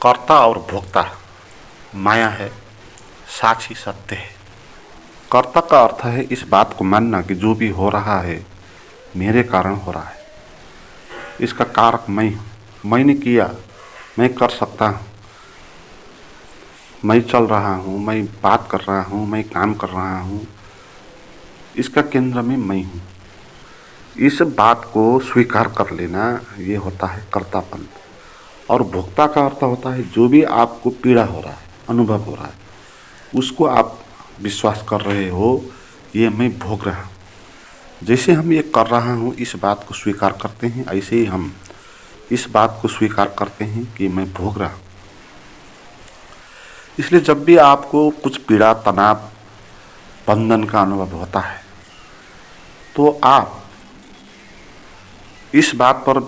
कर्ता और भोक्ता माया है, साक्षी सत्य है। कर्ता का अर्थ है इस बात को मानना कि जो भी हो रहा है मेरे कारण हो रहा है, इसका कारक मैं हूँ, मैंने किया, मैं कर सकता हूँ, मैं चल रहा हूँ, मैं बात कर रहा हूँ, मैं काम कर रहा हूँ, इसका केंद्र में मैं हूँ। इस बात को स्वीकार कर लेना ये होता है कर्तापन। और भोक्ता का अर्थ होता है जो भी आपको पीड़ा हो रहा है, अनुभव हो रहा है, उसको आप विश्वास कर रहे हो ये मैं भोग रहा हूँ। जैसे हम ये कर रहा हूँ इस बात को स्वीकार करते हैं, ऐसे ही हम इस बात को स्वीकार करते हैं कि मैं भोग रहा हूँ। इसलिए जब भी आपको कुछ पीड़ा, तनाव, बंधन का अनुभव होता है तो आप इस बात पर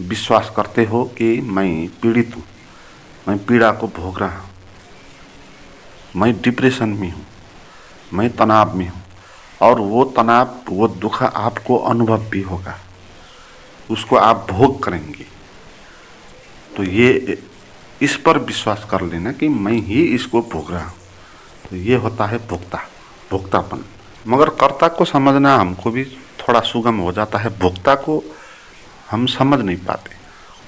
विश्वास करते हो कि मैं पीड़ित हूँ, मैं पीड़ा को भोग रहा हूँ, मैं डिप्रेशन में हूँ, मैं तनाव में हूँ। और वो तनाव, वो दुख आपको अनुभव भी होगा, उसको आप भोग करेंगे। तो ये इस पर विश्वास कर लेना कि मैं ही इसको भोग रहा हूँ। तो ये होता है भोक्तापन। मगर कर्ता को समझना हमको भी थोड़ा सुगम हो जाता है, भोक्ता को हम समझ नहीं पाते,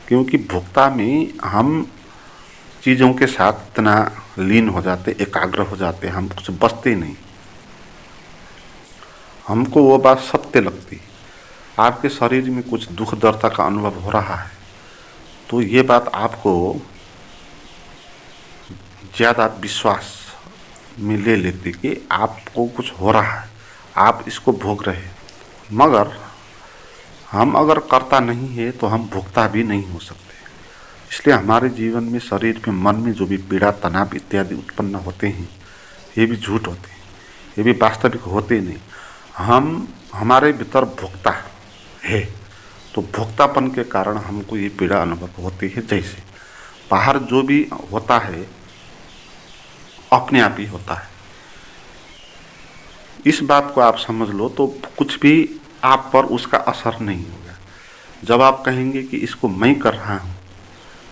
क्योंकि भोक्ता में हम चीज़ों के साथ इतना लीन हो जाते, एकाग्र हो जाते, हम कुछ बचते नहीं। हमको वो बात सत्य लगती, आपके शरीर में कुछ दुख दर्द का अनुभव हो रहा है तो ये बात आपको ज़्यादा विश्वास में ले लेती कि आपको कुछ हो रहा है, आप इसको भोग रहे हैं। मगर हम अगर कर्ता नहीं है तो हम भोक्ता भी नहीं हो सकते। इसलिए हमारे जीवन में, शरीर में, मन में जो भी पीड़ा, तनाव इत्यादि उत्पन्न होते हैं ये भी झूठ होते हैं, ये भी वास्तविक होते नहीं। हम हमारे भीतर भोक्ता है, तो भोक्तापन के कारण हमको ये पीड़ा अनुभव होती है। जैसे बाहर जो भी होता है अपने आप ही होता है, इस बात को आप समझ लो तो कुछ भी आप पर उसका असर नहीं होगा। जब आप कहेंगे कि इसको मैं कर रहा हूँ,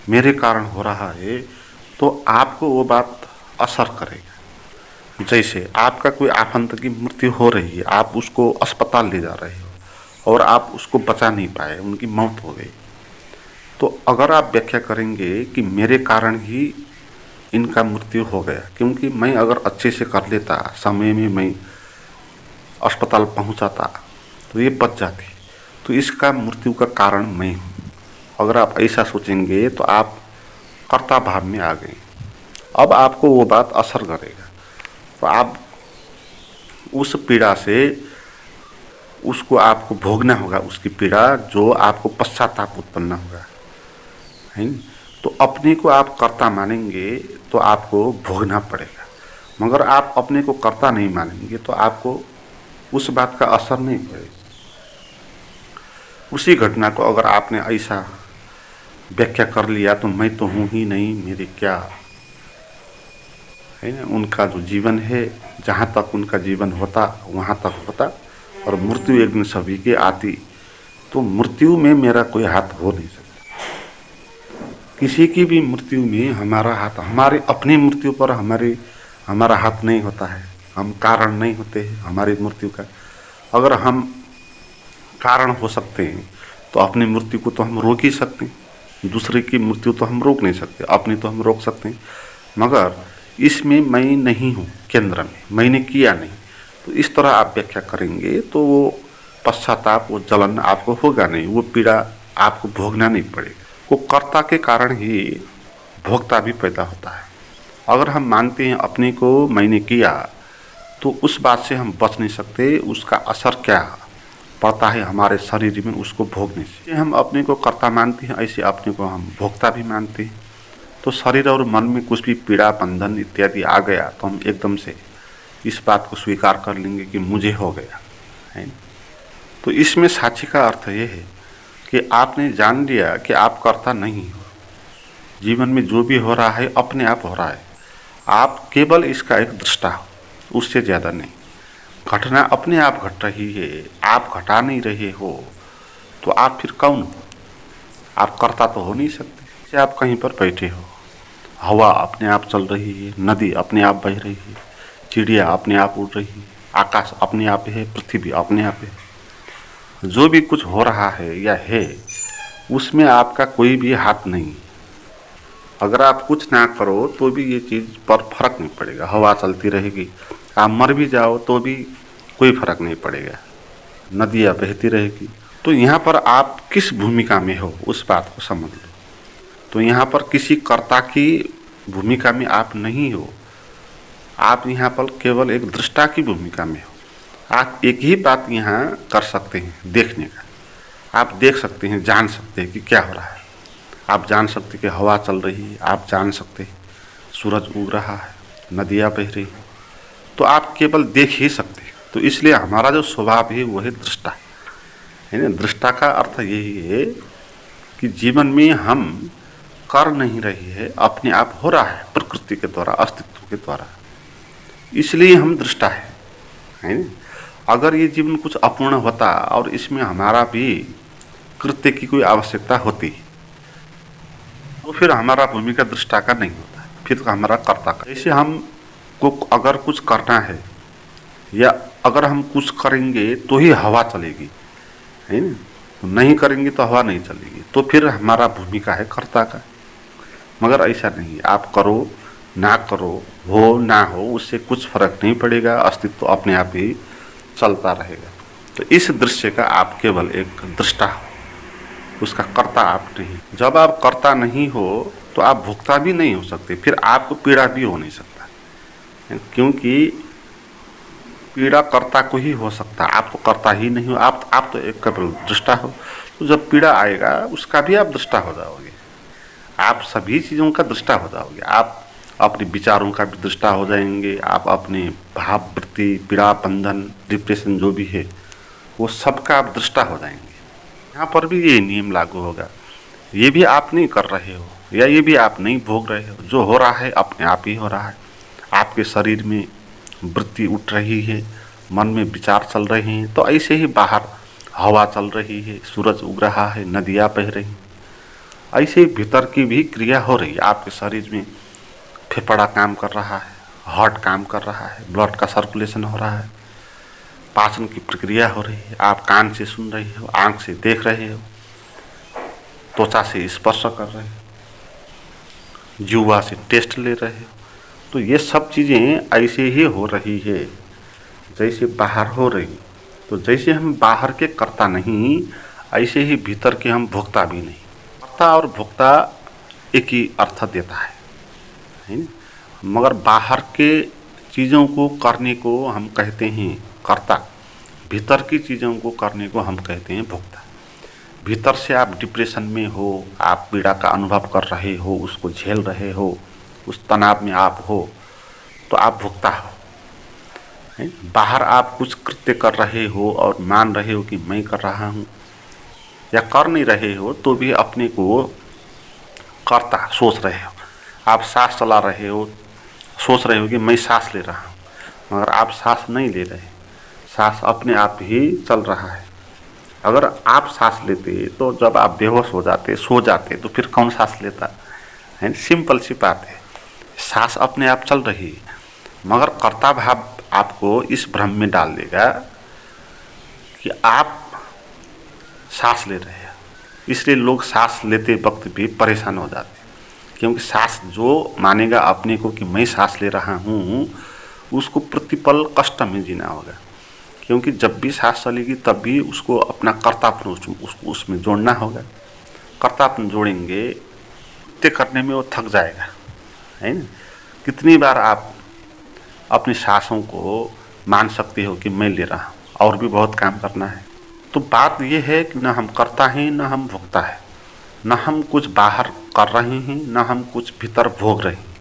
मेरे कारण हो रहा है, तो आपको वो बात असर करेगा। जैसे आपका कोई आफंत की मृत्यु हो रही है, आप उसको अस्पताल ले जा रहे हो और आप उसको बचा नहीं पाए, उनकी मौत हो गई, तो अगर आप व्याख्या करेंगे कि मेरे कारण ही इनका मृत्यु हो गया, क्योंकि मैं अगर अच्छे से कर लेता, समय में मैं अस्पताल पहुंचाता तो ये बच जाती, तो इसका मृत्यु का कारण मैं हूँ। अगर आप ऐसा सोचेंगे तो आप कर्ता भाव में आ गए। अब आपको वो बात असर करेगा, तो आप उस पीड़ा से, उसको आपको भोगना होगा, उसकी पीड़ा जो आपको पश्चाताप उत्पन्न होगा, है न? तो अपने को आप कर्ता मानेंगे तो आपको भोगना पड़ेगा। मगर आप अपने को कर्ता नहीं मानेंगे तो आपको उस बात का असर नहीं पड़ेगा। उसी घटना को अगर आपने ऐसा व्याख्या कर लिया तो मैं तो हूँ ही नहीं, मेरे क्या है ना, उनका जो जीवन है, जहाँ तक उनका जीवन होता वहाँ तक होता, और मृत्यु एक दिन सभी की आती, तो मृत्यु में मेरा कोई हाथ हो नहीं सकता। किसी की भी मृत्यु में हमारा हाथ, हमारे अपनी मृत्यु पर हमारा हाथ नहीं होता है। हम कारण नहीं होते हैं हमारी मृत्यु का। अगर हम कारण हो सकते हैं तो अपनी मृत्यु को तो हम रोक ही सकते हैं, दूसरे की मृत्यु तो हम रोक नहीं सकते, अपनी तो हम रोक सकते हैं। मगर इसमें मैं नहीं हूँ केंद्र में, मैंने किया नहीं, तो इस तरह आप व्याख्या करेंगे तो वो पश्चाताप, वो जलन आपको होगा नहीं, वो पीड़ा आपको भोगना नहीं पड़ेगा। वो कर्ता के कारण ही भोक्ता भी पैदा होता है। अगर हम मानते हैं अपने को मैंने किया तो उस बात से हम बच नहीं सकते, उसका असर क्या पड़ता है हमारे शरीर में उसको भोगने से। हम अपने को कर्ता मानते हैं, ऐसे अपने को हम भोक्ता भी मानते हैं। तो शरीर और मन में कुछ भी पीड़ा, बंधन इत्यादि आ गया तो हम एकदम से इस बात को स्वीकार कर लेंगे कि मुझे हो गया है। तो इसमें साक्षी का अर्थ ये है कि आपने जान लिया कि आप कर्ता नहीं हो, जीवन में जो भी हो रहा है अपने आप हो रहा है, आप केवल इसका एक दृष्टा हो, उससे ज़्यादा नहीं। घटना अपने आप घट रही है, आप घटा नहीं रहे हो, तो आप फिर कौन हो? आप कर्ता तो हो नहीं सकते। जैसे आप कहीं पर बैठे हो, हवा अपने आप चल रही है, नदी अपने आप बह रही है, चिड़िया अपने आप उड़ रही है, आकाश अपने आप है, पृथ्वी अपने आप है। जो भी कुछ हो रहा है या है, उसमें आपका कोई भी हाथ नहीं। अगर आप कुछ ना करो तो भी ये चीज़ पर फर्क नहीं पड़ेगा, हवा चलती रहेगी, आप मर भी जाओ तो भी कोई फर्क नहीं पड़ेगा, नदियाँ बहती रहेगी। तो यहाँ पर आप किस भूमिका में हो, उस बात को समझ लो। तो यहाँ पर किसी कर्ता की भूमिका में आप नहीं हो, आप यहाँ पर केवल एक दृष्टा की भूमिका में हो। आप एक ही बात यहाँ कर सकते हैं, देखने का। आप देख सकते हैं, जान सकते हैं कि क्या हो रहा है। आप जान सकते हैं कि हवा चल रही है, आप जान सकते हैं सूरज उग रहा है, नदियाँ बह रही हैं। तो आप केवल देख ही सकते हैं। तो इसलिए हमारा जो स्वभाव है वो है दृष्टा, है ना। दृष्टा का अर्थ यही है कि जीवन में हम कर नहीं रही है, अपने आप हो रहा है प्रकृति के द्वारा, अस्तित्व के द्वारा, इसलिए हम दृष्टा है ना। अगर ये जीवन कुछ अपूर्ण होता और इसमें हमारा भी कृत्य की कोई आवश्यकता होती तो फिर हमारा भूमिका दृष्टा का नहीं होता, फिर तो हमारा कर्ता का। जैसे हम को अगर कुछ करना है या अगर हम कुछ करेंगे तो ही हवा चलेगी, है ना। तो नहीं करेंगे तो हवा नहीं चलेगी, तो फिर हमारा भूमिका है कर्ता का। मगर ऐसा नहीं, आप करो ना करो, हो ना हो, उससे कुछ फर्क नहीं पड़ेगा, अस्तित्व तो अपने आप ही चलता रहेगा। तो इस दृश्य का आप केवल एक दृष्टा हो, उसका कर्ता आप नहीं। जब आप कर्ता नहीं हो तो आप भोक्ता भी नहीं हो सकते, फिर आपको पीड़ा भी हो नहीं सकता, क्योंकि पीड़ा कर्ता को ही हो सकता, आप तो कर्ता ही नहीं हो, आप तो एक केवल दृष्टा हो। तो जब पीड़ा आएगा उसका भी आप दृष्टा हो जाओगे, आप सभी चीज़ों का दृष्टा हो जाओगे। आप अपने विचारों का भी दृष्टा हो जाएंगे, आप अपने भाव वृत्ति, पीड़ा, बंधन, डिप्रेशन जो भी है वो सबका आप दृष्टा हो जाएंगे। यहाँ पर भी ये नियम लागू होगा, ये भी आप नहीं कर रहे हो या ये भी आप नहीं भोग रहे हो, जो हो रहा है अपने आप ही हो रहा है। आपके शरीर में वृत्ति उठ रही है, मन में विचार चल रहे हैं, तो ऐसे ही बाहर हवा चल रही है, सूरज उग रहा है, नदियाँ बह रही हैं, ऐसे ही भीतर की भी क्रिया हो रही है। आपके शरीर में फेफड़ा काम कर रहा है, हार्ट काम कर रहा है, ब्लड का सर्कुलेशन हो रहा है, पाचन की प्रक्रिया हो रही है। आप कान से सुन रहे हो, आँख से देख रहे हो, त्वचा से स्पर्श कर रहे हो, जीवा से टेस्ट ले रहे हो। तो ये सब चीज़ें ऐसे ही हो रही है जैसे बाहर हो रही। तो जैसे हम बाहर के कर्ता नहीं, ऐसे ही भीतर के हम भोक्ता भी नहीं। कर्ता और भोक्ता एक ही अर्थ देता है ना। मगर बाहर के चीज़ों को करने को हम कहते हैं कर्ता, भीतर की चीज़ों को करने को हम कहते हैं भोक्ता। भीतर से आप डिप्रेशन में हो, आप पीड़ा का अनुभव कर रहे हो, उसको झेल रहे हो, उस तनाव में आप हो, तो आप भोक्ता हो। बाहर आप कुछ कृत्य कर रहे हो और मान रहे हो कि मैं कर रहा हूँ, या कर नहीं रहे हो तो भी अपने को कर्ता सोच रहे हो। आप सांस चला रहे हो, सोच रहे हो कि मैं सांस ले रहा हूँ, मगर आप सांस नहीं ले रहे, सांस अपने आप ही चल रहा है। अगर आप सांस लेते तो जब आप बेहोश हो जाते, सो जाते, तो फिर कौन सांस लेता है। सिंपल सी बात है, सांस अपने आप चल रही है, मगर कर्ता भाव आपको इस भ्रम में डाल देगा कि आप सांस ले रहे हैं। इसलिए लोग सांस लेते वक्त भी परेशान हो जाते हैं, क्योंकि सांस जो मानेगा अपने को कि मैं सांस ले रहा हूँ, उसको प्रतिपल कष्ट में जीना होगा। क्योंकि जब भी सांस चलेगी तब भी उसको अपना कर्तापन उसको उसमें जोड़ना होगा। कर्तापन जोड़ेंगे कृत्य करने में वो थक जाएगा, है ना। कितनी बार आप अपनी सांसों को मान सकते हो कि मैं ले रहा हूँ, और भी बहुत काम करना है। तो बात यह है कि न हम करता हैं न हम भोगता है, न हम कुछ बाहर कर रहे हैं न हम कुछ भीतर भोग रहे हैं।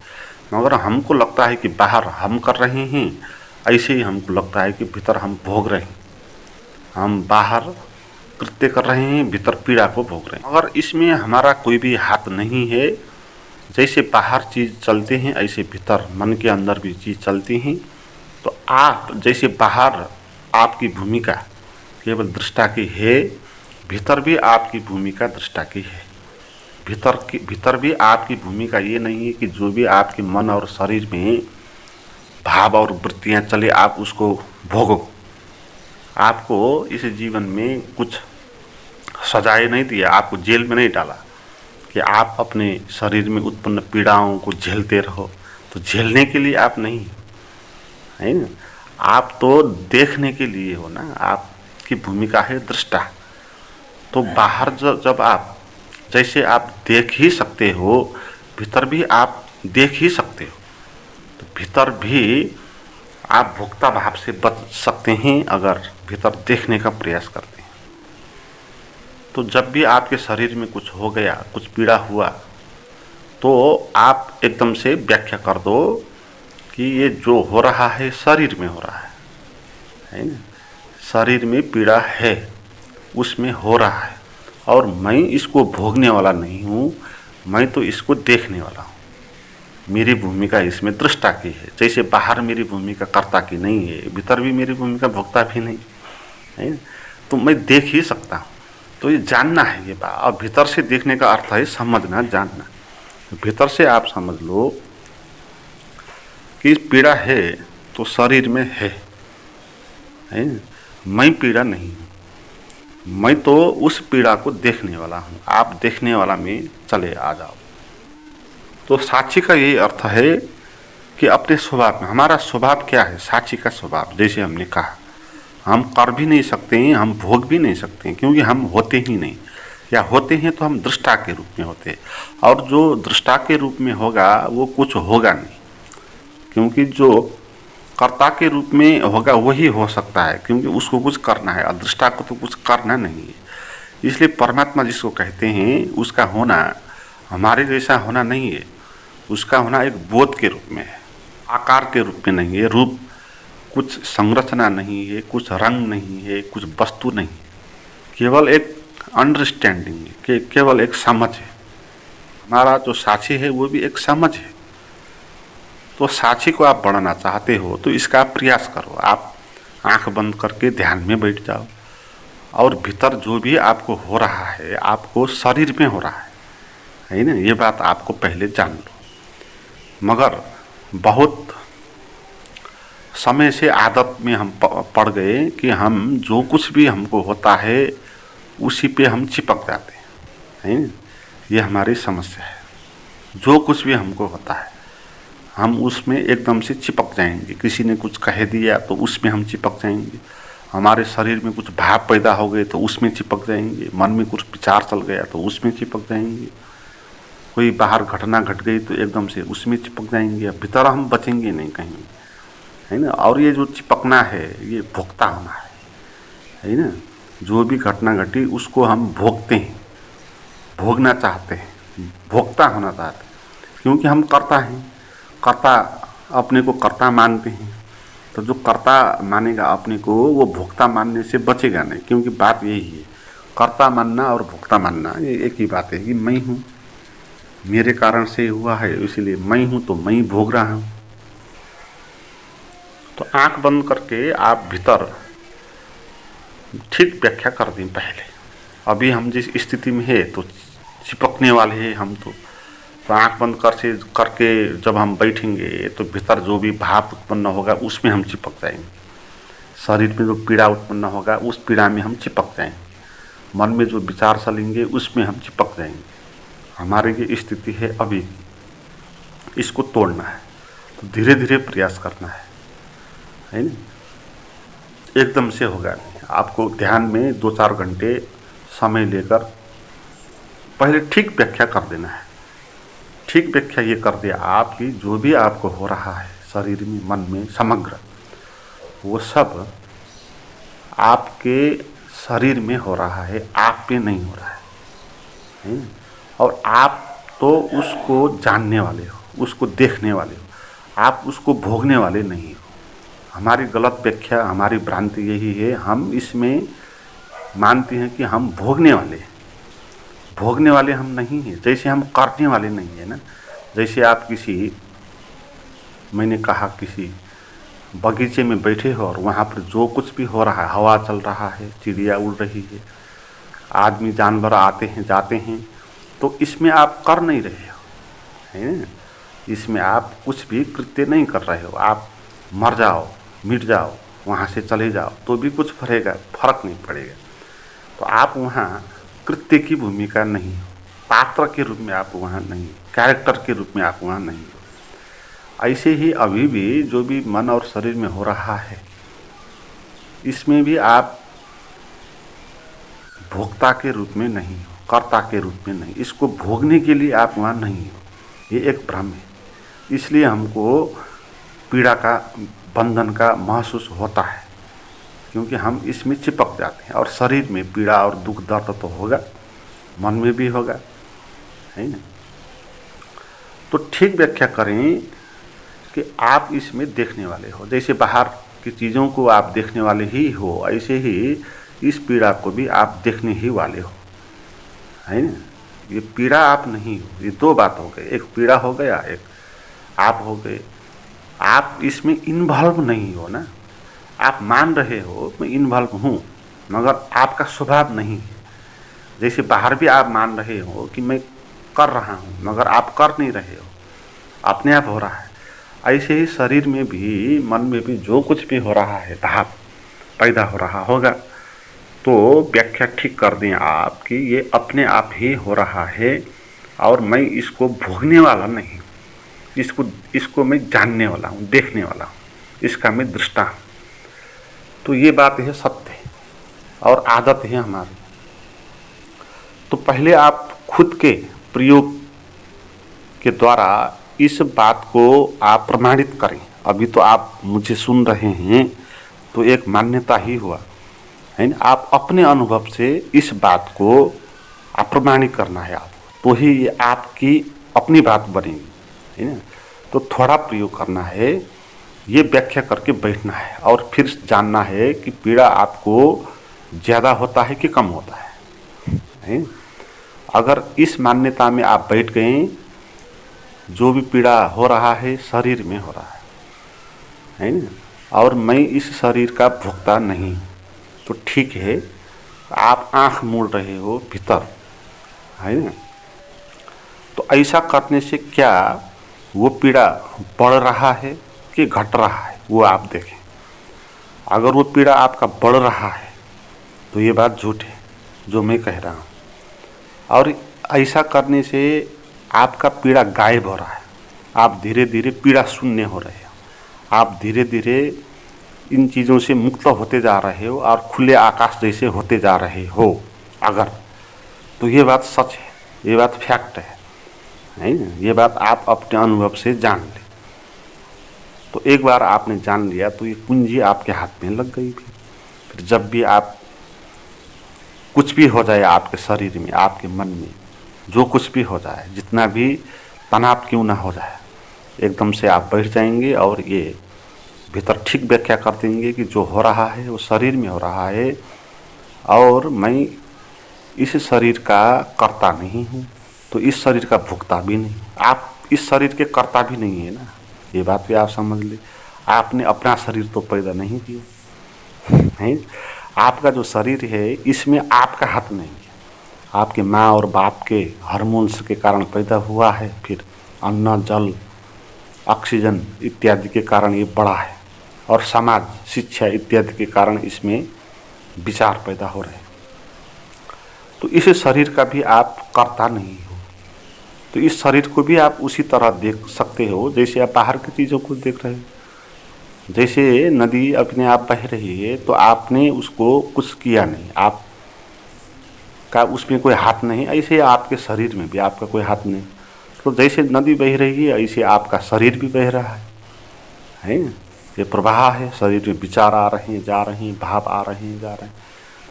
मगर हमको लगता है कि बाहर हम कर रहे हैं, ऐसे ही हमको लगता है कि भीतर हम भोग रहे हैं। हम बाहर कृत्य कर रहे हैं, भीतर पीड़ा को भोग रहे हैं, मगर इसमें हमारा कोई भी हाथ नहीं है। जैसे बाहर चीज़ चलते हैं ऐसे भीतर मन के अंदर भी चीज़ चलती हैं। तो आप जैसे बाहर आपकी भूमिका केवल दृष्टा की है, भीतर भी आपकी भूमिका दृष्टा की है। भीतर भी आपकी भूमिका ये नहीं है कि जो भी आपके मन और शरीर में भाव और वृत्तियाँ चले आप उसको भोगो। आपको इस जीवन में कुछ सजाए नहीं दिया, आपको जेल में नहीं डाला कि आप अपने शरीर में उत्पन्न पीड़ाओं को झेलते रहो। तो झेलने के लिए आप नहीं है ना, आप तो देखने के लिए हो ना। आपकी भूमिका है दृष्टा। तो बाहर जब आप जैसे आप देख ही सकते हो, भीतर भी आप देख ही सकते हो। तो भीतर भी आप भोक्ता भाव से बच सकते हैं अगर भीतर देखने का प्रयास करते हैं। तो जब भी आपके शरीर में कुछ हो गया, कुछ पीड़ा हुआ, तो आप एकदम से व्याख्या कर दो कि ये जो हो रहा है शरीर में हो रहा है ना। शरीर में पीड़ा है, उसमें हो रहा है, और मैं इसको भोगने वाला नहीं हूँ, मैं तो इसको देखने वाला हूँ। मेरी भूमिका इसमें दृष्टा की है। जैसे बाहर मेरी भूमिका कर्ता की नहीं है, भीतर भी मेरी भूमिका भोक्ता भी नहीं है। तो मैं देख ही सकता हूँ। तो ये जानना है ये बात। और भीतर से देखने का अर्थ है समझना, जानना। भीतर से आप समझ लो कि पीड़ा है तो शरीर में है। मैं पीड़ा नहीं हूँ, मैं तो उस पीड़ा को देखने वाला हूँ। आप देखने वाला में चले आ जाओ। तो साक्षी का यही अर्थ है कि अपने स्वभाव में, हमारा स्वभाव क्या है, साक्षी का स्वभाव। जैसे हमने कहा, हम कर भी नहीं सकते हैं, हम भोग भी नहीं सकते हैं, क्योंकि हम होते ही नहीं। या होते हैं तो हम दृष्टा के रूप में होते हैं, और जो दृष्टा के रूप में होगा वो कुछ होगा नहीं, क्योंकि जो कर्ता के रूप में होगा वही हो सकता है, क्योंकि उसको कुछ करना है। और दृष्टा को तो कुछ करना नहीं है। इसलिए परमात्मा जिसको कहते हैं, उसका होना हमारे जैसा होना नहीं है। उसका होना एक बोध के रूप में है, आकार के रूप में नहीं है। रूप कुछ संरचना नहीं है, कुछ रंग नहीं है, कुछ वस्तु नहीं है। केवल एक अंडरस्टैंडिंग है, केवल एक समझ है। हमारा जो साक्षी है वो भी एक समझ है। तो साक्षी को आप बढ़ाना चाहते हो तो इसका आप प्रयास करो। आप आंख बंद करके ध्यान में बैठ जाओ, और भीतर जो भी आपको हो रहा है, आपको शरीर में हो रहा है ना, ये बात आपको पहले जान लो। मगर बहुत समय से आदत में हम पड़ गए कि हम जो कुछ भी हमको होता है उसी पे हम चिपक जाते हैं ना। ये हमारी समस्या है। जो कुछ भी हमको होता है हम उसमें एकदम से चिपक जाएंगे। किसी ने कुछ कह दिया तो उसमें हम चिपक जाएंगे। हमारे शरीर में कुछ भाव पैदा हो गए तो उसमें चिपक जाएंगे। मन में कुछ विचार चल गया तो उसमें चिपक जाएंगे। कोई बाहर घटना घट गई तो एकदम से उसमें चिपक जाएंगे। भीतर हम बचेंगे नहीं कहीं, है ना। और ये जो चिपकना है ये भोक्ता होना है ना। जो भी घटना घटी उसको हम भोगते हैं, भोगना चाहते हैं, भोक्ता होना चाहते हैं, क्योंकि हम कर्ता हैं। कर्ता अपने को कर्ता मानते हैं, तो जो कर्ता मानेगा अपने को वो भोक्ता मानने से बचेगा नहीं। क्योंकि बात यही है, कर्ता मानना और भोक्ता मानना ये एक ही बात है कि मैं हूँ, मेरे कारण से हुआ है, इसलिए मैं हूँ तो मैं ही भोग रहा हूँ। तो आंख बंद करके आप भीतर ठीक व्याख्या कर दें पहले। अभी हम जिस स्थिति में है तो चिपकने वाले हैं हम तो आंख बंद करके जब हम बैठेंगे तो भीतर जो भी भाव उत्पन्न होगा उसमें हम चिपक जाएंगे। शरीर में जो पीड़ा उत्पन्न होगा उस पीड़ा में हम चिपक जाएंगे। मन में जो विचार चलेंगे उसमें हम चिपक जाएंगे। हमारी ये स्थिति है अभी, इसको तोड़ना है तो धीरे धीरे प्रयास करना है ना। एकदम से होगा नहीं। आपको ध्यान में 2-4 घंटे समय लेकर पहले ठीक व्याख्या कर देना है। ठीक व्याख्या ये कर दिया आपकी, जो भी आपको हो रहा है शरीर में, मन में, समग्र, वो सब आपके शरीर में हो रहा है, आप पे नहीं हो रहा है ना? और आप तो उसको जानने वाले हो, उसको देखने वाले हो, आप उसको भोगने वाले नहीं हो। हमारी गलत व्याख्या, हमारी भ्रांति यही है, हम इसमें मानते हैं कि हम भोगने वाले हैं। भोगने वाले हम नहीं हैं, जैसे हम करने वाले नहीं है ना। जैसे आप मैंने कहा किसी बगीचे में बैठे हो और वहाँ पर जो कुछ भी हो रहा है, हवा चल रहा है, चिड़िया उड़ रही है, आदमी जानवर आते हैं जाते हैं, तो इसमें आप कर नहीं रहे हो, है ना। इसमें आप कुछ भी कृत्य नहीं कर रहे हो। आप मर जाओ, मिट जाओ, वहाँ से चले जाओ तो भी कुछ फर्क नहीं पड़ेगा। तो आप वहाँ कृत्य की भूमिका नहीं हो, पात्र के रूप में आप वहाँ नहीं, कैरेक्टर के रूप में आप वहाँ नहीं हो। ऐसे ही अभी भी जो भी मन और शरीर में हो रहा है, इसमें भी आप भोक्ता के रूप में नहीं हो, कर्ता के रूप में नहीं। इसको भोगने के लिए आप वहाँ नहीं हो, ये एक भ्रम है। इसलिए हमको पीड़ा का, बंधन का महसूस होता है, क्योंकि हम इसमें चिपक जाते हैं। और शरीर में पीड़ा और दुख दर्द तो होगा, मन में भी होगा, है ना। तो ठीक व्याख्या करें कि आप इसमें देखने वाले हो। जैसे बाहर की चीज़ों को आप देखने वाले ही हो, ऐसे ही इस पीड़ा को भी आप देखने ही वाले हो, है ना। ये पीड़ा आप नहीं हो। ये दो बात हो गई, एक पीड़ा हो गया, एक आप हो गए। आप इसमें इन्वॉल्व नहीं हो ना। आप मान रहे हो मैं इन्वॉल्व हूँ, मगर आपका स्वभाव नहीं है। जैसे बाहर भी आप मान रहे हो कि मैं कर रहा हूँ, मगर आप कर नहीं रहे हो, अपने आप हो रहा है। ऐसे ही शरीर में भी, मन में भी जो कुछ भी हो रहा है, भाव पैदा हो रहा होगा, तो व्याख्या ठीक कर दें आप कि ये अपने आप ही हो रहा है और मैं इसको भोगने वाला नहीं, इसको मैं जानने वाला हूँ, देखने वाला हूँ, इसका मैं दृष्टा हूँ। तो ये बात है, सत्य है और आदत है हमारी। तो पहले आप खुद के प्रयोग के द्वारा इस बात को आप प्रमाणित करें। अभी तो आप मुझे सुन रहे हैं तो एक मान्यता ही हुआ, है ना। आप अपने अनुभव से इस बात को आप प्रमाणित करना है आपको, तो ही ये आपकी अपनी बात बनेगी, है ना। तो थोड़ा प्रयोग करना है, ये व्याख्या करके बैठना है और फिर जानना है कि पीड़ा आपको ज़्यादा होता है कि कम होता है। अगर इस मान्यता में आप बैठ गए, जो भी पीड़ा हो रहा है शरीर में हो रहा है ना, और मैं इस शरीर का भोक्ता नहीं, तो ठीक है। आप आँख मूड़ रहे हो भीतर, है ना। तो ऐसा करने से क्या वो पीड़ा बढ़ रहा है कि घट रहा है, वो आप देखें। अगर वो पीड़ा आपका बढ़ रहा है तो ये बात झूठ है जो मैं कह रहा हूँ। और ऐसा करने से आपका पीड़ा गायब हो रहा है। आप धीरे धीरे पीड़ा शून्य हो रहे हो। आप धीरे धीरे इन चीज़ों से मुक्त होते जा रहे हो और खुले आकाश जैसे होते जा रहे हो। अगर तो ये बात सच है, ये बात फैक्ट है ना। ये बात आप अपने अनुभव से जान लें। तो एक बार आपने जान लिया तो ये कुंजी आपके हाथ में लग गई। फिर जब भी आप कुछ भी हो जाए आपके शरीर में, आपके मन में, जो कुछ भी हो जाए, जितना भी तनाव क्यों ना हो जाए, एकदम से आप बैठ जाएंगे और ये भीतर ठीक व्याख्या कर देंगे कि जो हो रहा है वो शरीर में हो रहा है और मैं इस शरीर का कर्ता नहीं हूँ, तो इस शरीर का भुगता भी नहीं। आप इस शरीर के कर्ता भी नहीं है ना, ये बात भी आप समझ ले। आपने अपना शरीर तो पैदा नहीं किया है। आपका जो शरीर है इसमें आपका हाथ नहीं है। आपके माँ और बाप के हार्मोन्स के कारण पैदा हुआ है, फिर अन्न, जल, ऑक्सीजन इत्यादि के कारण ये बड़ा है, और समाज, शिक्षा इत्यादि के कारण इसमें विचार पैदा हो रहे हैं। तो इस शरीर का भी आप कर्ता नहीं हो। तो इस शरीर को भी आप उसी तरह देख सकते हो जैसे आप बाहर की चीज़ों को देख रहे हो। जैसे नदी अपने आप बह रही है तो आपने उसको कुछ किया नहीं, आप का उसमें कोई हाथ नहीं। ऐसे आपके शरीर में भी आपका कोई हाथ नहीं। तो जैसे नदी बह रही है ऐसे आपका शरीर भी बह रहा है। ये प्रवाह है, शरीर में विचार आ रहे हैं, जा रहे हैं, भाव आ रहे हैं, जा रहे हैं।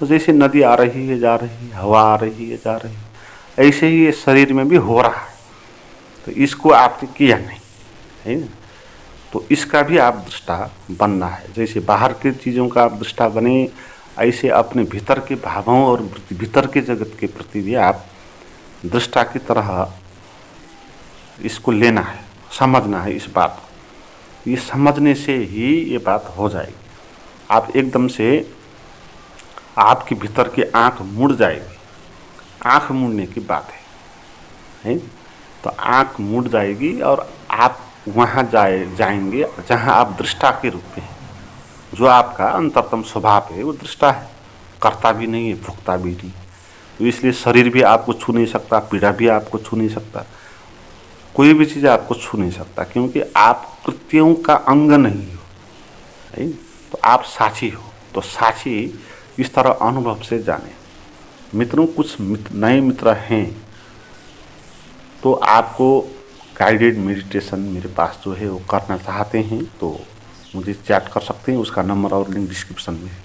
तो जैसे नदी आ रही है, जा रही है, हवा आ रही है, जा रही है, ऐसे ही ये शरीर में भी हो रहा है। तो इसको आपने किया नहीं, है ना। तो इसका भी आप दृष्टा बनना है। जैसे बाहर की चीज़ों का आप दृष्टा बने, ऐसे अपने भीतर के भावों और भीतर के जगत के प्रति भी आप दृष्टा की तरह इसको लेना है, समझना है इस बात को। ये समझने से ही ये बात हो जाएगी। आप एकदम से आपके भीतर की आँख मुड़ जाएगी। आँख मुड़ने की बात है, है। तो आँख मुड़ जाएगी और आप वहाँ जाएंगे जहाँ आप दृष्टा के रूप में हैं। जो आपका अंतरतम स्वभाव है वो दृष्टा है, करता भी नहीं है, भुगता भी नहीं। तो इसलिए शरीर भी आपको छू नहीं सकता, पीड़ा भी आपको छू नहीं सकता, कोई भी चीज़ आपको छू नहीं सकता, क्योंकि आप कृत्यों का अंग नहीं हो, है। तो आप साक्षी हो। तो साक्षी इस तरह अनुभव से जाने। मित्रों, कुछ नए मित्र हैं तो आपको गाइडेड मेडिटेशन मेरे पास जो है वो करना चाहते हैं तो मुझे चैट कर सकते हैं। उसका नंबर और लिंक डिस्क्रिप्शन में है।